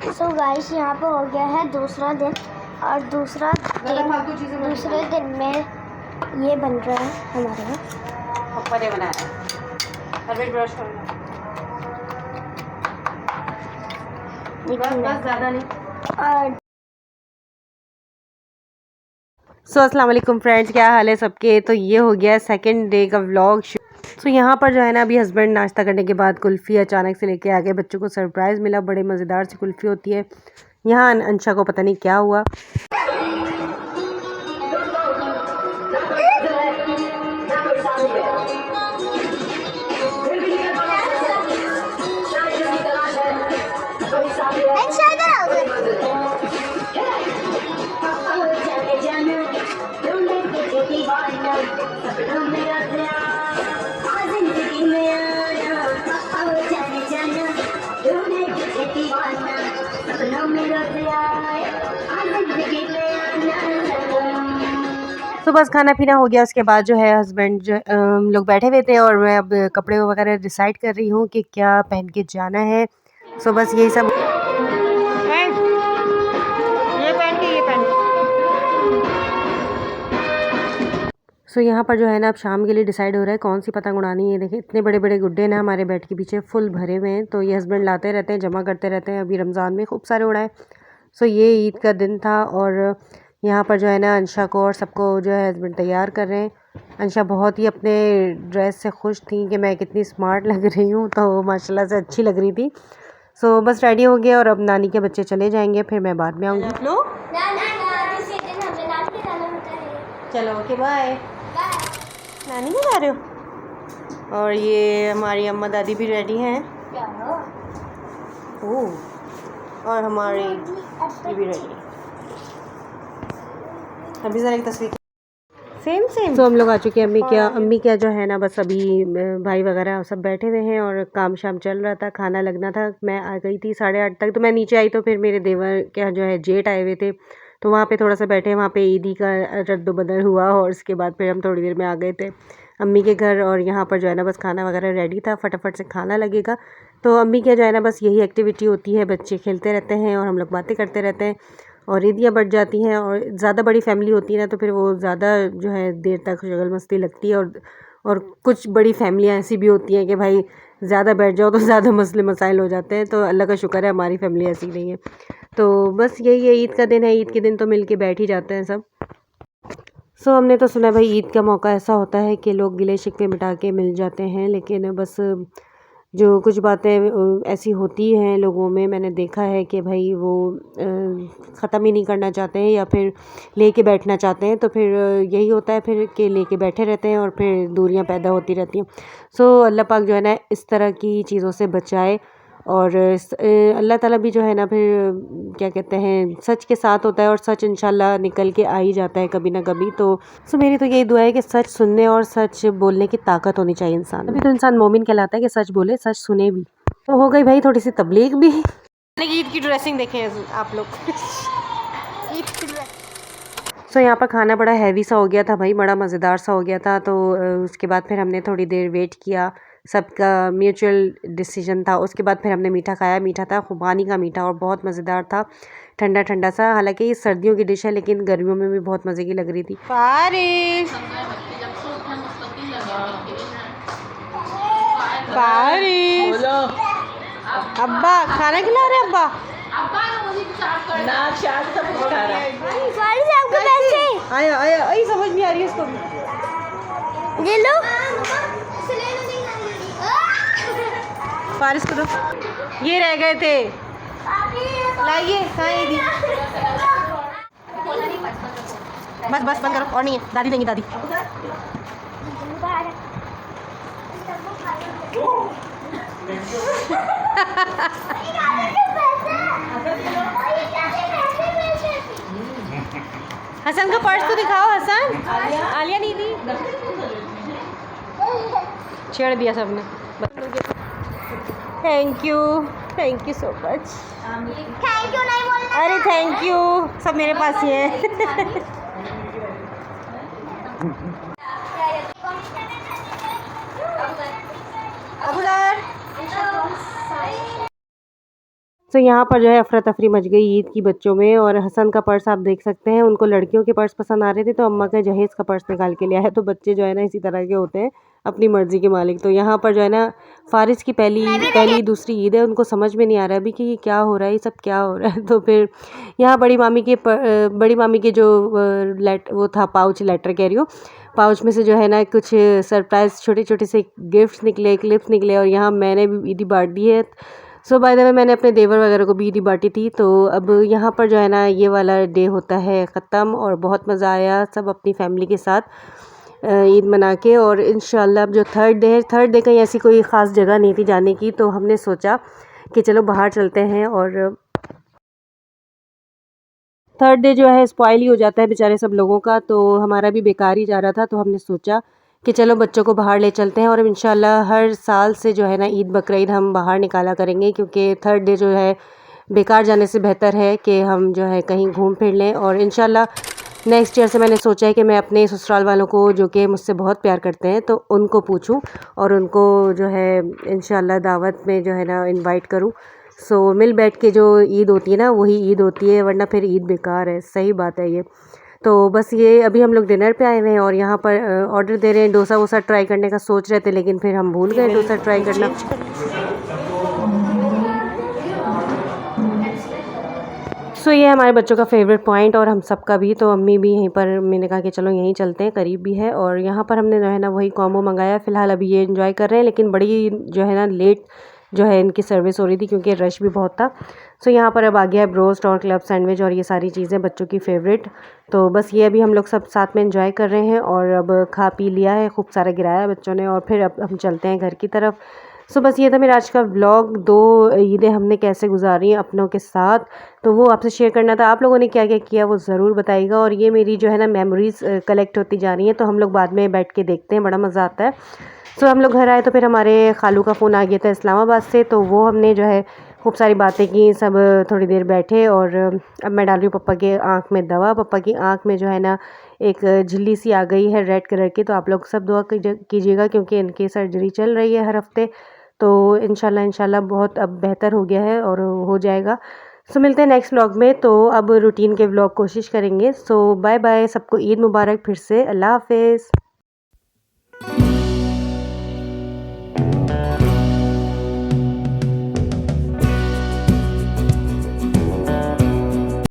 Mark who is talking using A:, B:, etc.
A: So guys यहाँ पे हो गया है दूसरा दिन और दूसरे दिन में ये बन रहा है हमारे यहाँ
B: पप्पा ने बनाया है। ब्रश बस ज़्यादा नहीं।
A: और
B: अस्सलाम वालेकुम फ्रेंड्स, क्या हाल है सबके। तो ये हो गया सेकंड डे का व्लॉग। तो यहाँ पर जो है ना अभी हस्बैंड नाश्ता करने के बाद कुल्फ़ी अचानक से लेके आ गए। बच्चों को सरप्राइज़ मिला, बड़े मज़ेदार सी कुल्फ़ी होती है। यहाँ अंशा को पता नहीं क्या हुआ। तो बस खाना पीना हो गया। उसके बाद जो है हस्बैंड जो लोग बैठे हुए थे और मैं अब कपड़े वगैरह डिसाइड कर रही हूँ कि क्या पहन के जाना है। सो बस यही सब सो यहाँ पर जो है ना अब शाम के लिए डिसाइड हो रहा है कौन सी पतंग उड़ानी है। देखिए इतने बड़े बड़े गुड्डे ना हमारे बेड के पीछे फुल भरे हुए हैं। तो ये हस्बैंड लाते रहते हैं, जमा करते रहते हैं। अभी रमज़ान में खूब सारे उड़ाए। सो ये ईद का दिन था और यहाँ पर जो है ना अंशा को और सबको जो है हस्बैंड तैयार कर रहे हैं। अंशा बहुत ही अपने ड्रेस से खुश थी कि मैं कितनी स्मार्ट लग रही हूँ, तो माशाल्लाह से अच्छी लग रही थी। सो बस रेडी हो गया और अब नानी के बच्चे चले जाएंगे, फिर मैं बाद में आऊँगी। चलो ओके बाय। नानी में जा रहे हो। और ये हमारी अम्मा दादी भी रेडी हैं। ओह, और हमारी ये भी रेडी है। अभी ज़रा एक तस्वीर सेम तो हम लोग आ चुके हैं। अम्मी क्या जो है ना बस अभी भाई वगैरह सब बैठे हुए हैं और काम शाम चल रहा था, खाना लगना था। मैं आ गई थी 8:30 तक। तो मैं नीचे आई तो फिर मेरे देवर क्या जो है जेठ आए हुए थे, तो वहाँ पे थोड़ा सा बैठे, वहाँ पे ईदी का रद्दोबदल हुआ और उसके बाद फिर हम थोड़ी देर में आ गए थे अम्मी के घर। और यहाँ पर जो है ना बस खाना वगैरह रेडी था, फटाफट से खाना लगेगा। तो अम्मी क्या जो है ना बस यही एक्टिविटी होती है, बच्चे खेलते रहते हैं और हम लोग बातें करते रहते हैं और ईदियाँ बढ़ जाती हैं। और ज़्यादा बड़ी फैमिली होती है ना तो फिर वो ज़्यादा जो है देर तक शगल मस्ती लगती है। और कुछ बड़ी फैमिलियाँ ऐसी भी होती हैं कि भाई ज़्यादा बैठ जाओ तो ज़्यादा मसले मसाइल हो जाते हैं। तो अल्लाह का शुक्र है हमारी फैमिली ऐसी नहीं है। तो बस यही है, ईद का दिन है, ईद के दिन तो मिल के बैठ ही जाते हैं सब। सो हमने तो सुना भाई ईद का मौका ऐसा होता है कि लोग गिले शिकवे मिटा के मिल जाते हैं। लेकिन बस जो कुछ बातें ऐसी होती हैं लोगों में, मैंने देखा है कि भाई वो ख़त्म ही नहीं करना चाहते हैं या फिर लेके बैठना चाहते हैं। तो फिर यही होता है फिर कि लेके बैठे रहते हैं और फिर दूरियां पैदा होती रहती हैं। सो अल्लाह पाक जो है ना इस तरह की चीज़ों से बचाए। और अल्लाह ताला भी जो है ना फिर क्या कहते हैं सच के साथ होता है और सच इंशाल्लाह निकल के आ ही जाता है कभी ना कभी। तो मेरी तो यही दुआ है कि सच सुनने और सच बोलने की ताकत होनी चाहिए इंसान। अभी तो इंसान मोमिन कहलाता है कि सच बोले सच सुने भी। तो हो गई भाई थोड़ी सी तबलीग भी। ईद की ड्रेसिंग देखें आप लोग। ईद की सो यहाँ पर खाना बड़ा हैवी सा हो गया था भाई, बड़ा मज़ेदार सा हो गया था। तो उसके बाद फिर हमने थोड़ी देर वेट किया, सबका म्यूचुअल डिसीजन था। उसके बाद फिर हमने मीठा खाया। मीठा था खुबानी का मीठा और बहुत मज़ेदार था, ठंडा ठंडा सा। हालांकि ये सर्दियों की डिश है लेकिन गर्मियों में भी बहुत मज़े की लग रही थी। बारिश बारिश अब्बा खाना खिला रहे अब्बा। आया आया आई समझ नहीं आ रही इसको।
A: ले लो
B: फारिश को दो, ये रह गए थे, लाइए खाएगी। बस बस बंद करो, और नहीं है, दादी देंगी दादी। हसन का पर्स तो दिखाओ। हसन आलिया नहीं दी, छेड़ दिया सबने। Thank you so much.
A: Thank you नहीं बोलना।
B: अरे थैंक यू, सब मेरे पास ही है। तो यहाँ पर जो है अफरा तफरी मच गई ईद की बच्चों में। और हसन का पर्स आप देख सकते हैं, उनको लड़कियों के पर्स पसंद आ रहे थे तो अम्मा का जहेज़ का पर्स निकाल के लिया है। तो बच्चे जो है ना इसी तरह के होते हैं, अपनी मर्ज़ी के मालिक। तो यहाँ पर जो है ना फ़ारिज़ की पहली दूसरी ईद है, उनको समझ में नहीं आ रहा है अभी कि ये क्या हो रहा है, ये सब क्या हो रहा है। तो फिर यहाँ बड़ी मामी के जो वो था पाउच, लेटर कह रही हूँ, पाउच में से जो है ना कुछ सरप्राइज़ छोटे-छोटे से गिफ्ट्स निकले, क्लिप्स निकले, और यहाँ मैंने भी ईदी बाँट दी है। सो बाय द वे मैंने अपने देवर वगैरह को भी ईदी बाँटी थी। तो अब यहाँ पर जो है ना ये वाला डे होता है ख़त्म, और बहुत मज़ा आया सब अपनी फैमिली के साथ ईद मना के। और इंशाल्लाह अब जो थर्ड डे कहीं ऐसी कोई ख़ास जगह नहीं थी जाने की, तो हमने सोचा कि चलो बाहर चलते हैं। और थर्ड डे जो है स्पॉइल ही हो जाता है बेचारे सब लोगों का, तो हमारा भी बेकार ही जा रहा था। तो हमने सोचा कि चलो बच्चों को बाहर ले चलते हैं, और इंशाल्लाह हर साल से जो है ना ईद बकरीद हम बाहर निकाला करेंगे, क्योंकि थर्ड डे जो है बेकार जाने से बेहतर है कि हम जो है कहीं घूम फिर लें। और इंशाल्लाह नेक्स्ट ईयर से मैंने सोचा है कि मैं अपने ससुराल वालों को, जो कि मुझसे बहुत प्यार करते हैं, तो उनको पूछूं और उनको जो है इंशाल्लाह दावत में जो है ना इनवाइट करूं। सो मिल बैठ के जो ईद होती है ना वही ईद होती है, वरना फिर ईद बेकार है। सही बात है ये। तो बस ये अभी हम लोग डिनर पे आए हुए हैं और यहाँ पर ऑर्डर दे रहे हैं। डोसा वोसा ट्राई करने का सोच रहे थे, लेकिन फिर हम भूल गए डोसा ट्राई करना। सो ये हमारे बच्चों का फेवरेट पॉइंट, और हम सबका भी। तो अम्मी भी यहीं पर, मैंने कहा कि चलो यहीं चलते हैं, करीब भी है। और यहाँ पर हमने जो है ना वही कॉम्बो मंगाया। फ़िलहाल अभी ये एंजॉय कर रहे हैं, लेकिन बड़ी जो है ना लेट जो है इनकी सर्विस हो रही थी, क्योंकि रश भी बहुत था। सो यहाँ पर अब आ गया है ब्रोस्ट और क्लब सैंडविच और ये सारी चीज़ें बच्चों की फ़ेवरेट। तो बस ये अभी हम लोग सब साथ में एंजॉय कर रहे हैं, और अब खा पी लिया है, खूब सारा गिराया बच्चों ने, और फिर अब हम चलते हैं घर की तरफ। सो बस ये था मेरा आज का व्लॉग। 2 ईदें हमने कैसे गुजारी अपनों के साथ, तो वो आपसे शेयर करना था। आप लोगों ने क्या क्या किया वो ज़रूर बताइएगा। और ये मेरी जो है ना मेमोरीज़ कलेक्ट होती जा रही हैं, तो हम लोग बाद में बैठ के देखते हैं, बड़ा मज़ा आता है। सो हम लोग घर आए तो फिर हमारे खालू का फ़ोन आ गया था इस्लामाबाद से, तो वो हमने जो है खूब सारी बातें की, सब थोड़ी देर बैठे। और अब मैं डाल रही हूँ पप्पा के आँख में दवा। पप्पा की आँख में जो है ना एक झिल्ली सी आ गई है रेड कलर की, तो आप लोग सब दुआ कीजिएगा, क्योंकि इनकी सर्जरी चल रही है हर हफ्ते। तो इंशाल्लाह बहुत अब बेहतर हो गया है और हो जाएगा। सो मिलते हैं नेक्स्ट व्लॉग में। तो अब रूटीन के व्लॉग कोशिश करेंगे। सो बाय बाय, सबको ईद मुबारक फिर से। अल्लाह हाफ़िज़।